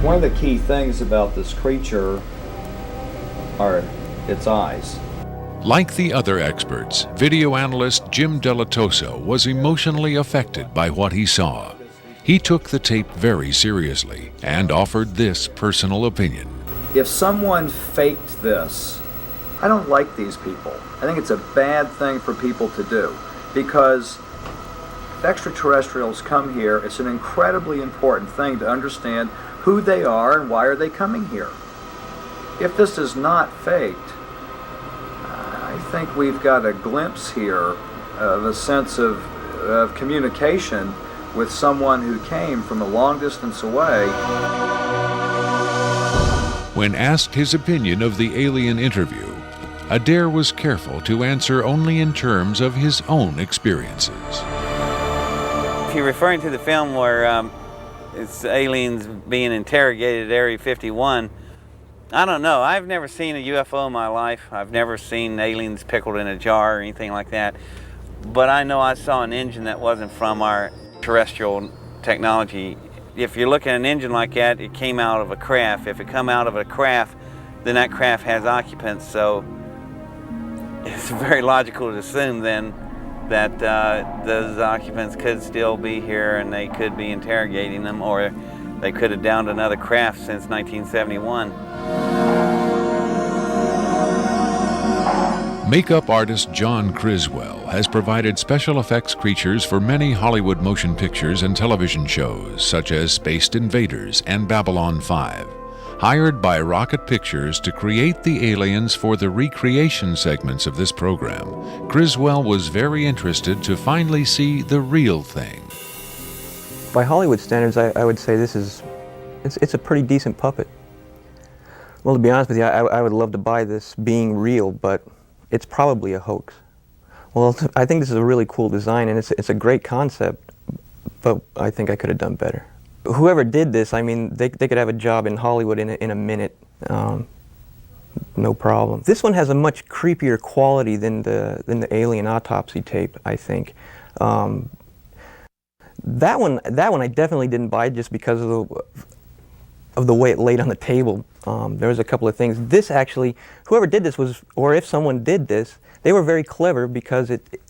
One of the key things about this creature are its eyes. Like the other experts, video analyst Jim Delatoso was emotionally affected by what he saw. He took the tape very seriously and offered this personal opinion. If someone faked this, I don't like these people. I think it's a bad thing for people to do, because if extraterrestrials come here, it's an incredibly important thing to understand who they are and why are they coming here. If this is not faked, I think we've got a glimpse here of a sense of communication with someone who came from a long distance away. When asked his opinion of the alien interview, Adair was careful to answer only in terms of his own experiences. If you're referring to the film where it's aliens being interrogated at Area 51, I don't know. I've never seen a UFO in my life. I've never seen aliens pickled in a jar or anything like that. But I know I saw an engine that wasn't from our terrestrial technology. If you look at an engine like that, it came out of a craft. If it come out of a craft, then that craft has occupants. So it's very logical to assume then that those occupants could still be here and they could be interrogating them, or they could have downed another craft since 1971. Makeup artist John Criswell has provided special effects creatures for many Hollywood motion pictures and television shows, such as Spaced Invaders and Babylon 5. Hired by Rocket Pictures to create the aliens for the recreation segments of this program, Criswell was very interested to finally see the real thing. By Hollywood standards, I would say it's a pretty decent puppet. Well, to be honest with you, I would love to buy this being real, but it's probably a hoax. Well, I think this is a really cool design, and it's a great concept, but I think I could have done better. Whoever did this, I mean, they could have a job in Hollywood in a minute, no problem. This one has a much creepier quality than the alien autopsy tape, I think. That one I definitely didn't buy just because of the way it laid on the table. There was a couple of things. This actually, whoever did this was, or if someone did this, they were very clever because it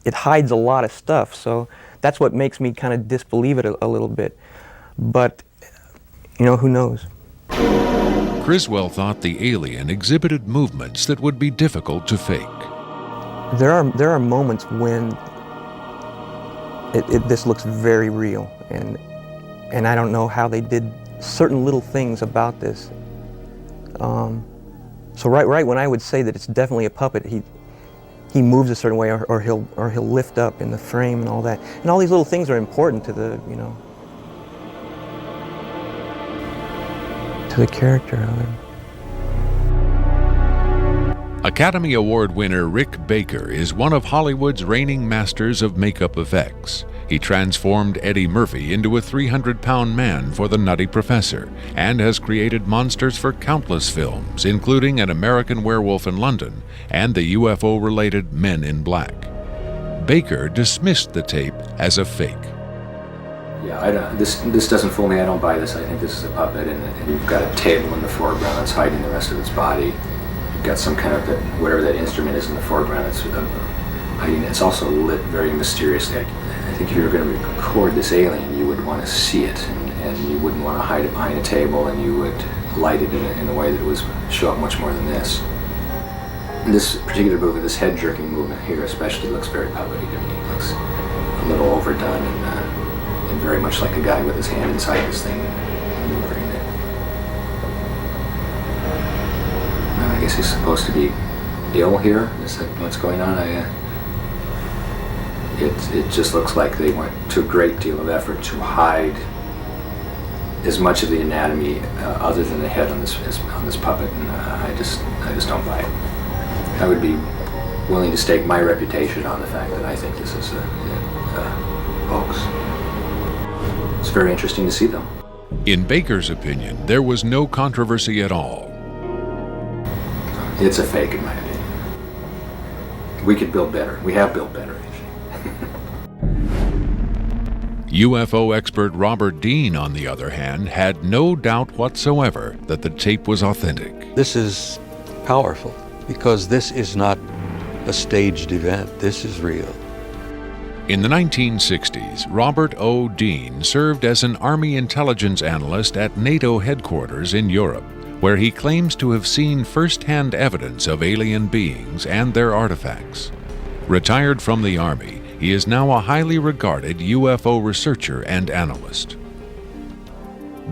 it hides a lot of stuff. So that's what makes me kind of disbelieve it a little bit. But, you know, who knows? Criswell thought the alien exhibited movements that would be difficult to fake. There are moments when this looks very real, and I don't know how they did certain little things about this. So right when I would say that it's definitely a puppet, he moves a certain way, or he'll lift up in the frame and all that, and all these little things are important to the, you know, to the character of it. Academy Award winner Rick Baker is one of Hollywood's reigning masters of makeup effects. He transformed Eddie Murphy into a 300-pound man for The Nutty Professor and has created monsters for countless films, including An American Werewolf in London and the UFO-related Men in Black. Baker dismissed the tape as a fake. Yeah, this doesn't fool me. I don't buy this. I think this is a puppet, and you've got a table in the foreground that's hiding the rest of its body. You've got some kind of, whatever that instrument is in the foreground, it's hiding. It's also lit very mysteriously. I think if you were going to record this alien, you would want to see it, and you wouldn't want to hide it behind a table, and you would light it in a way that would show up much more than this. And this particular movement, this head-jerking movement here especially, looks very puppety to me. It looks a little overdone and very much like a guy with his hand inside this thing maneuvering it. I guess he's supposed to be ill here. Is that what's going on? It just looks like they went to a great deal of effort to hide as much of the anatomy other than the head on this puppet, and I just don't buy it. I would be willing to stake my reputation on the fact that I think this is a hoax. It's very interesting to see, though. In Baker's opinion, there was no controversy at all. It's a fake, in my opinion. We could build better. We have built better, UFO expert Robert Dean, on the other hand, had no doubt whatsoever that the tape was authentic. This is powerful because this is not a staged event. This is real. In the 1960s, Robert O. Dean served as an Army intelligence analyst at NATO headquarters in Europe, where he claims to have seen first-hand evidence of alien beings and their artifacts. Retired from the Army, he is now a highly regarded UFO researcher and analyst.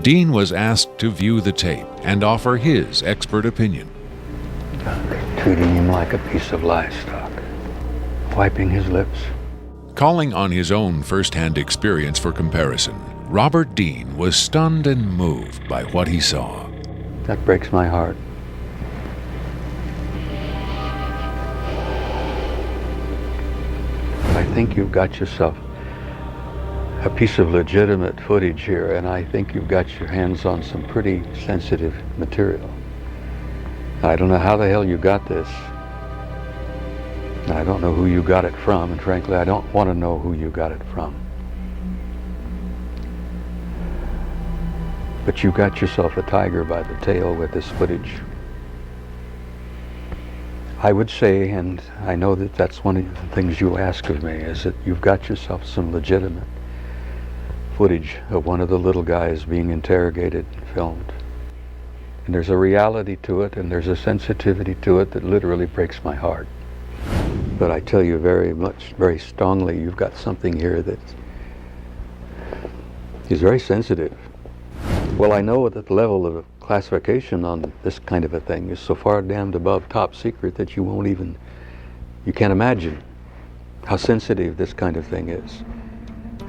Dean was asked to view the tape and offer his expert opinion. Treating him like a piece of livestock, wiping his lips. Calling on his own first-hand experience for comparison, Robert Dean was stunned and moved by what he saw. That breaks my heart. I think you've got yourself a piece of legitimate footage here, and I think you've got your hands on some pretty sensitive material. I don't know how the hell you got this. I don't know who you got it from, and frankly, I don't want to know who you got it from. But you got yourself a tiger by the tail with this footage. I would say, and I know that that's one of the things you'll ask of me, is that you've got yourself some legitimate footage of one of the little guys being interrogated and filmed. And there's a reality to it, and there's a sensitivity to it that literally breaks my heart. But I tell you very strongly, you've got something here that is very sensitive. Well, I know that the level of classification on this kind of a thing is so far damned above top secret that you can't imagine how sensitive this kind of thing is,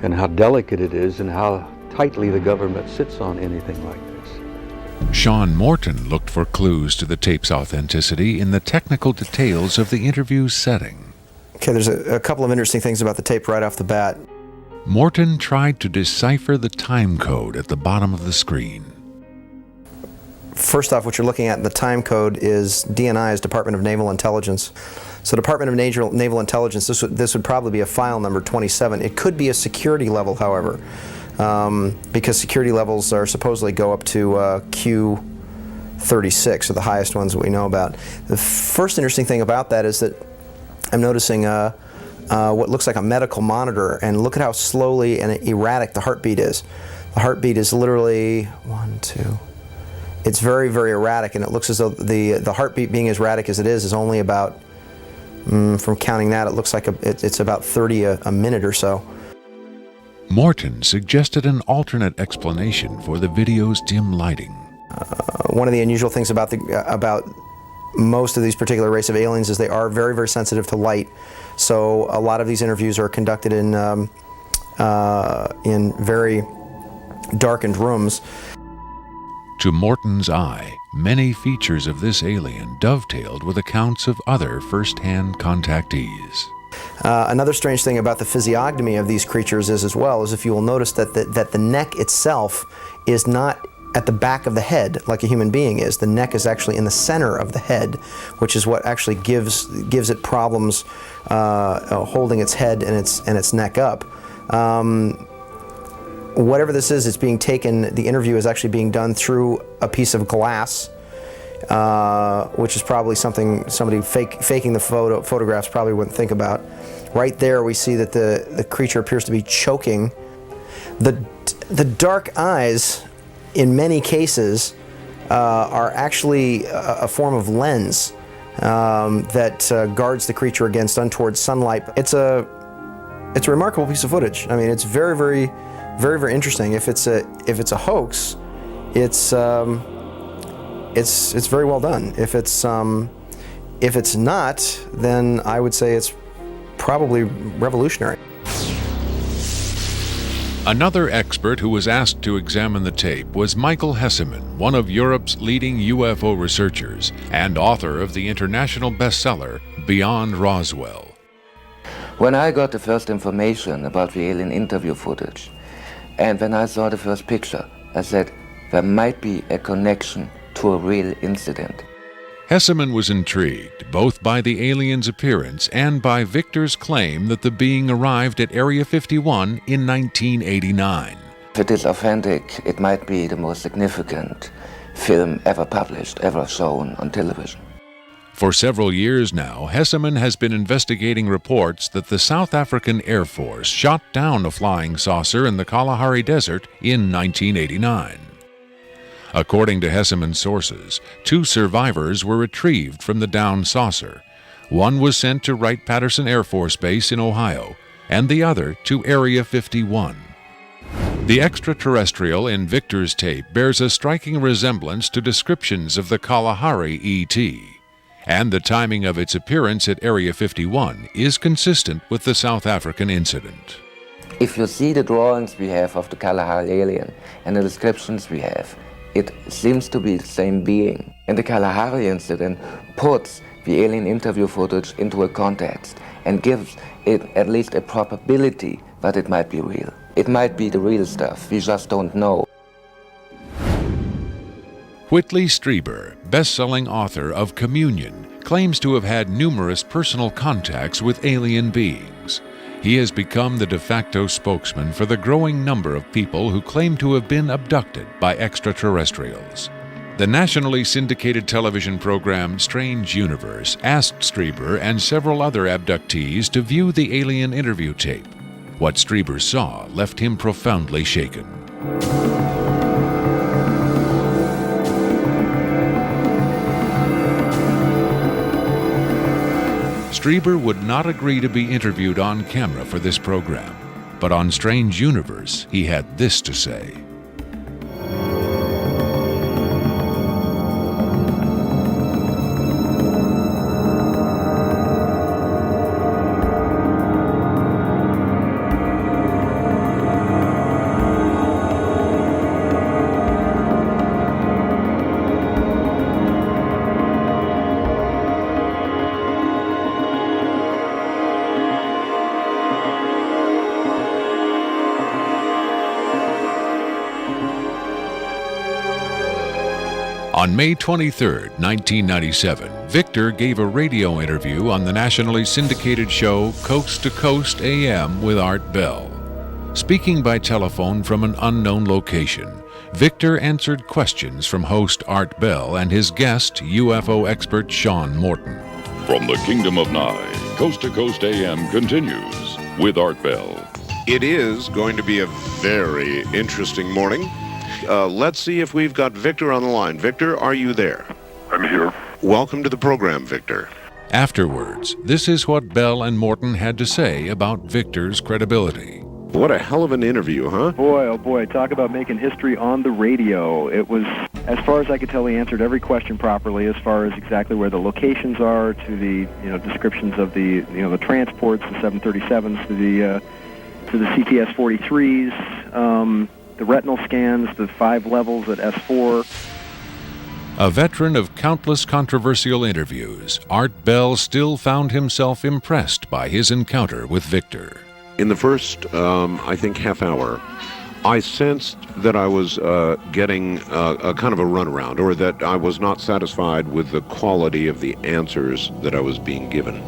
and how delicate it is, and how tightly the government sits on anything like this. Sean Morton looked for clues to the tape's authenticity in the technical details of the interview's setting. Okay, there's a couple of interesting things about the tape right off the bat. Morton tried to decipher the time code at the bottom of the screen. First off, what you're looking at in the time code is DNI, is Department of Naval Intelligence. So Department of Naval Intelligence, this would probably be a file number 27. It could be a security level, however, because security levels are supposedly go up to Q36, or the highest ones that we know about. The first interesting thing about that is that I'm noticing what looks like a medical monitor, and look at how slowly and erratic the heartbeat is. The heartbeat is literally 1, 2. It's very, very erratic, and it looks as though the heartbeat being as erratic as it is only about, from counting that, it looks like it's about 30 a minute or so. Morton suggested an alternate explanation for the video's dim lighting. One of the unusual things about most of these particular race of aliens is they are very, very sensitive to light. So a lot of these interviews are conducted in very darkened rooms. To Morton's eye, many features of this alien dovetailed with accounts of other first-hand contactees. Another strange thing about the physiognomy of these creatures is, as well, is if you will notice that the neck itself is not at the back of the head like a human being is. The neck is actually in the center of the head, which is what actually gives it problems holding its head and its neck up. Whatever this is, it's being taken, the interview is actually being done through a piece of glass, which is probably something somebody faking the photographs probably wouldn't think about. Right there we see that the creature appears to be choking. The dark eyes, in many cases, are actually a form of lens that guards the creature against untoward sunlight. It's a remarkable piece of footage. I mean, it's very, very, very, very interesting. If it's a hoax, it's very well done. If it's not, then I would say it's probably revolutionary. Another expert who was asked to examine the tape was Michael Hesseman, one of Europe's leading UFO researchers and author of the international bestseller Beyond Roswell. When I got the first information about the alien interview footage, and when I saw the first picture, I said there might be a connection to a real incident. Hesseman was intrigued both by the alien's appearance and by Victor's claim that the being arrived at Area 51 in 1989. If it is authentic, it might be the most significant film ever published, ever shown on television. For several years now, Hesseman has been investigating reports that the South African Air Force shot down a flying saucer in the Kalahari Desert in 1989. According to Hesseman's sources, 2 survivors were retrieved from the downed saucer. One was sent to Wright-Patterson Air Force Base in Ohio, and the other to Area 51. The extraterrestrial in Victor's tape bears a striking resemblance to descriptions of the Kalahari ET, and the timing of its appearance at Area 51 is consistent with the South African incident. If you see the drawings we have of the Kalahari alien and the descriptions we have, it seems to be the same being. And the Kalahari incident puts the alien interview footage into a context and gives it at least a probability that it might be real. It might be the real stuff, we just don't know. Whitley Strieber, best-selling author of Communion, claims to have had numerous personal contacts with alien beings. He has become the de facto spokesman for the growing number of people who claim to have been abducted by extraterrestrials. The nationally syndicated television program Strange Universe asked Strieber and several other abductees to view the alien interview tape. What Strieber saw left him profoundly shaken. Strieber would not agree to be interviewed on camera for this program, but on Strange Universe, he had this to say. On May 23, 1997, Victor gave a radio interview on the nationally syndicated show Coast to Coast AM with Art Bell. Speaking by telephone from an unknown location, Victor answered questions from host Art Bell and his guest, UFO expert Sean Morton. From the Kingdom of Nye, Coast to Coast AM continues with Art Bell. It is going to be a very interesting morning. Let's see if we've got Victor on the line. Victor, are you there? I'm here. Welcome to the program, Victor. Afterwards, this is what Bell and Morton had to say about Victor's credibility. What a hell of an interview, huh? Boy, oh boy, talk about making history on the radio. It was, as far as I could tell, he answered every question properly as far as exactly where the locations are, to the, descriptions of the, the transports, the 737s, to the CTS-43s, the retinal scans, the 5 levels at S4. A veteran of countless controversial interviews, Art Bell still found himself impressed by his encounter with Victor. In the first, I think, half hour, I sensed that I was getting a kind of a runaround, or that I was not satisfied with the quality of the answers that I was being given.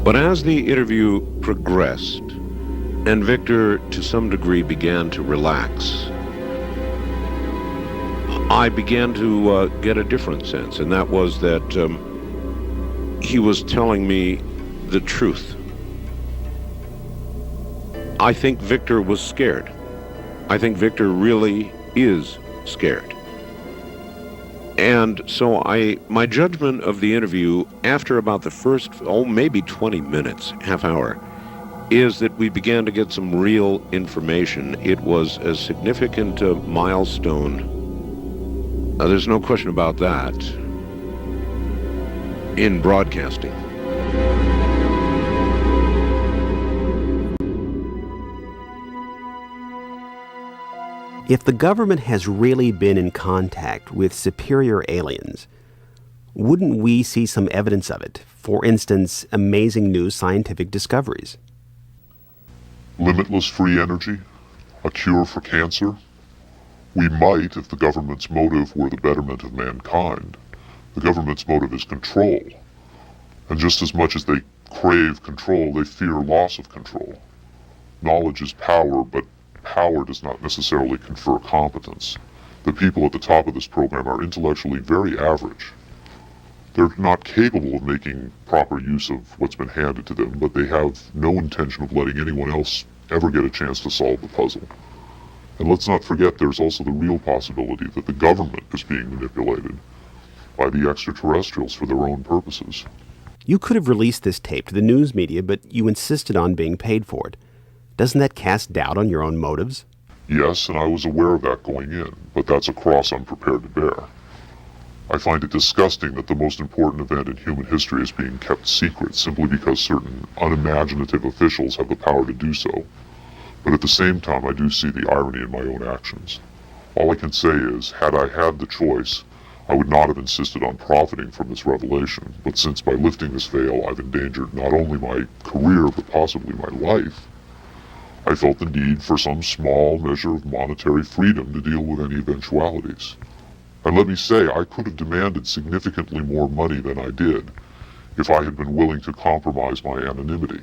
But as the interview progressed, and Victor, to some degree, began to relax, I began to get a different sense, and that was that he was telling me the truth. I think Victor was scared. I think Victor really is scared. And so my judgment of the interview after about the first, maybe 20 minutes, half hour, is that we began to get some real information. It was a significant milestone. There's no question about that in broadcasting. If the government has really been in contact with superior aliens, wouldn't we see some evidence of it? For instance, amazing new scientific discoveries. Limitless free energy? A cure for cancer? We might if the government's motive were the betterment of mankind. The government's motive is control. And just as much as they crave control, they fear loss of control. Knowledge is power, but power does not necessarily confer competence. The people at the top of this program are intellectually very average. They're not capable of making proper use of what's been handed to them, but they have no intention of letting anyone else ever get a chance to solve the puzzle. And let's not forget there's also the real possibility that the government is being manipulated by the extraterrestrials for their own purposes. You could have released this tape to the news media, but you insisted on being paid for it. Doesn't that cast doubt on your own motives? Yes, and I was aware of that going in, but that's a cross I'm prepared to bear. I find it disgusting that the most important event in human history is being kept secret simply because certain unimaginative officials have the power to do so. But at the same time, I do see the irony in my own actions. All I can say is, had I had the choice, I would not have insisted on profiting from this revelation. But since by lifting this veil, I've endangered not only my career, but possibly my life, I felt the need for some small measure of monetary freedom to deal with any eventualities. And let me say, I could have demanded significantly more money than I did if I had been willing to compromise my anonymity.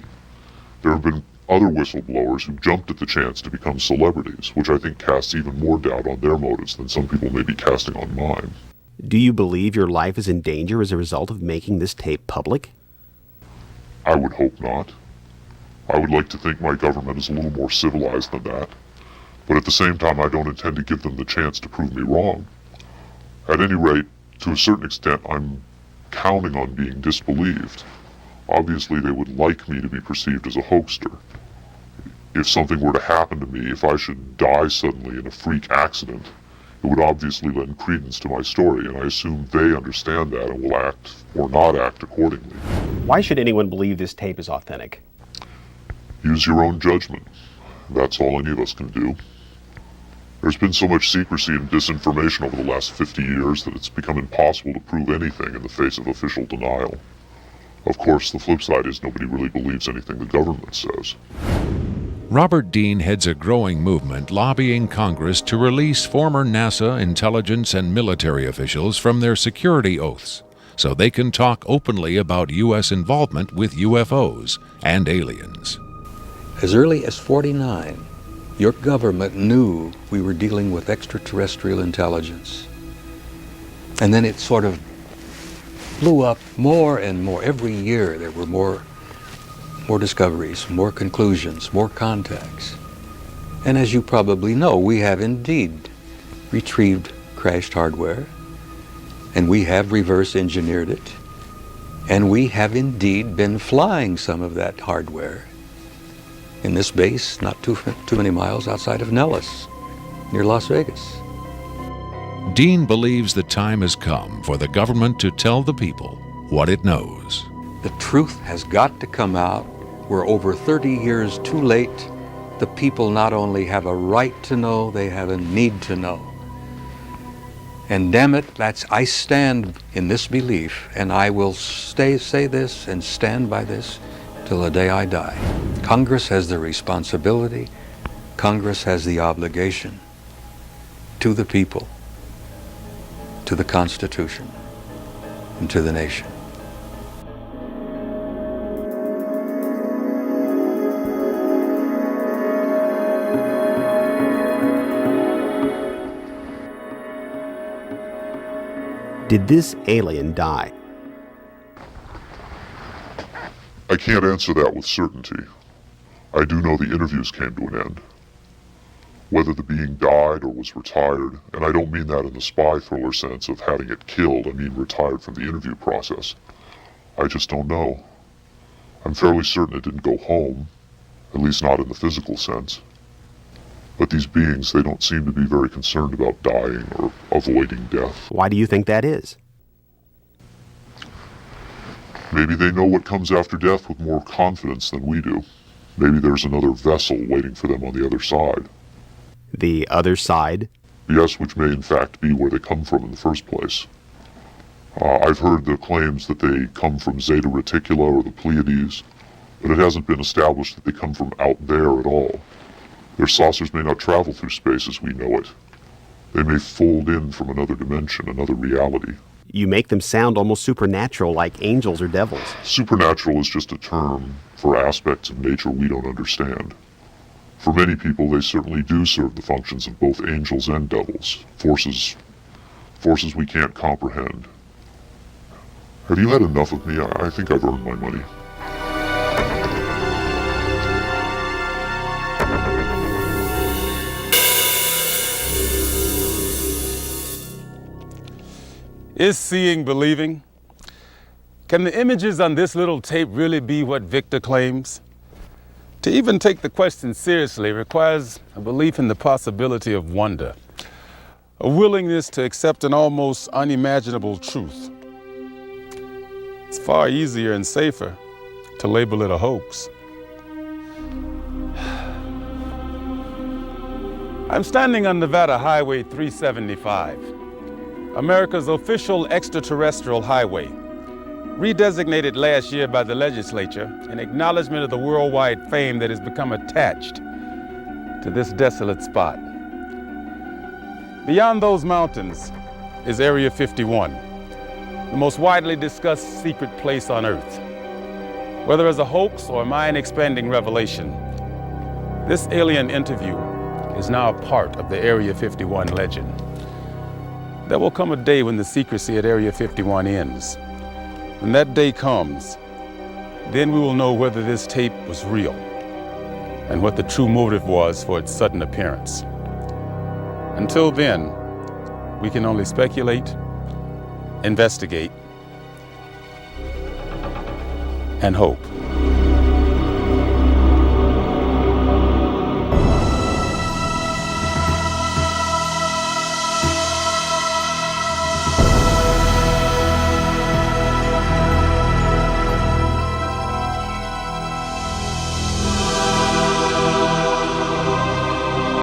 There have been other whistleblowers who jumped at the chance to become celebrities, which I think casts even more doubt on their motives than some people may be casting on mine. Do you believe your life is in danger as a result of making this tape public? I would hope not. I would like to think my government is a little more civilized than that, but at the same time I don't intend to give them the chance to prove me wrong. At any rate, to a certain extent, I'm counting on being disbelieved. Obviously, they would like me to be perceived as a hoaxer. If something were to happen to me, if I should die suddenly in a freak accident, it would obviously lend credence to my story, and I assume they understand that and will act or not act accordingly. Why should anyone believe this tape is authentic? Use your own judgment. That's all any of us can do. There's been so much secrecy and disinformation over the last 50 years that it's become impossible to prove anything in the face of official denial. Of course, the flip side is nobody really believes anything the government says. Robert Dean heads a growing movement lobbying Congress to release former NASA intelligence and military officials from their security oaths so they can talk openly about U.S. involvement with UFOs and aliens. As early as '49, your government knew we were dealing with extraterrestrial intelligence. And then it sort of blew up more and more. Every year there were more discoveries, more conclusions, more contacts. And as you probably know, we have indeed retrieved crashed hardware, and we have reverse engineered it, and we have indeed been flying some of that hardware in this base not too many miles outside of Nellis, near Las Vegas. Dean believes the time has come for the government to tell the people what it knows. The truth has got to come out. We're over 30 years too late. The people not only have a right to know, they have a need to know. And damn it, I stand in this belief, and I will say this and stand by this till the day I die. Congress has the responsibility, Congress has the obligation to the people, to the Constitution, and to the nation. Did this alien die? I can't answer that with certainty. I do know the interviews came to an end. Whether the being died or was retired, and I don't mean that in the spy thriller sense of having it killed, I mean retired from the interview process. I just don't know. I'm fairly certain it didn't go home, at least not in the physical sense. But these beings, they don't seem to be very concerned about dying or avoiding death. Why do you think that is? Maybe they know what comes after death with more confidence than we do. Maybe there's another vessel waiting for them on the other side. The other side? Yes, which may in fact be where they come from in the first place. I've heard the claims that they come from Zeta Reticula or the Pleiades, but it hasn't been established that they come from out there at all. Their saucers may not travel through space as we know it. They may fold in from another dimension, another reality. You make them sound almost supernatural, like angels or devils. Supernatural is just a term for aspects of nature we don't understand. For many people, they certainly do serve the functions of both angels and devils, forces we can't comprehend. Have you had enough of me? I think I've earned my money. Is seeing believing? Can the images on this little tape really be what Victor claims? To even take the question seriously requires a belief in the possibility of wonder, a willingness to accept an almost unimaginable truth. It's far easier and safer to label it a hoax. I'm standing on Nevada Highway 375. America's official extraterrestrial highway, redesignated last year by the legislature in acknowledgement of the worldwide fame that has become attached to this desolate spot. Beyond those mountains is Area 51, the most widely discussed secret place on Earth. Whether as a hoax or mind-expanding revelation, this alien interview is now a part of the Area 51 legend. There will come a day when the secrecy at Area 51 ends. When that day comes, then we will know whether this tape was real and what the true motive was for its sudden appearance. Until then, we can only speculate, investigate, and hope.